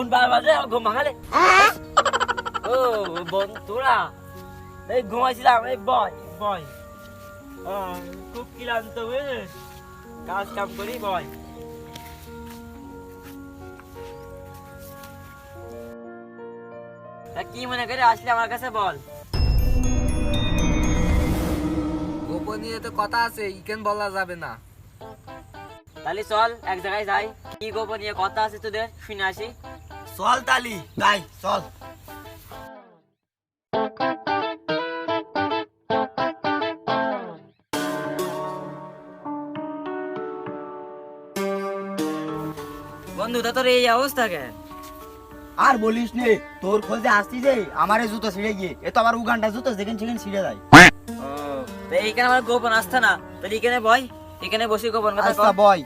Phone বারবার ঘুম ভাঙালে। ও বন্ধুরা, এই ঘুমাইছিলাম। এই বয় বয়, খুব ক্লান্ত বুঝলি, কাজ কাম করি বয়। কি মনে করে আসলে আমার কাছে বল। গোপনীয় তো কথা আছে, ইকেন বলা যাবে না। তাহলে চল এক জায়গায় যাই, কি গোপনীয় কথা আছে তোদের শুনে আসি। চল তালি যাই, চল। বন্ধু তা তোর এই অবস্থা কে? আর বলিস নে, তোর খোঁজে আসছি যে আমার এই জুতো ছিঁড়ে গিয়ে, এ তো আবার উগান্ডা জুতো, যেখানে সেখানে ছিঁড়ে যায়। এইখানে আমার গোপন আসতে না, তাহলে এখানে বয়, এখানে বসে গোপন কথা আচ্ছা কর। বয়।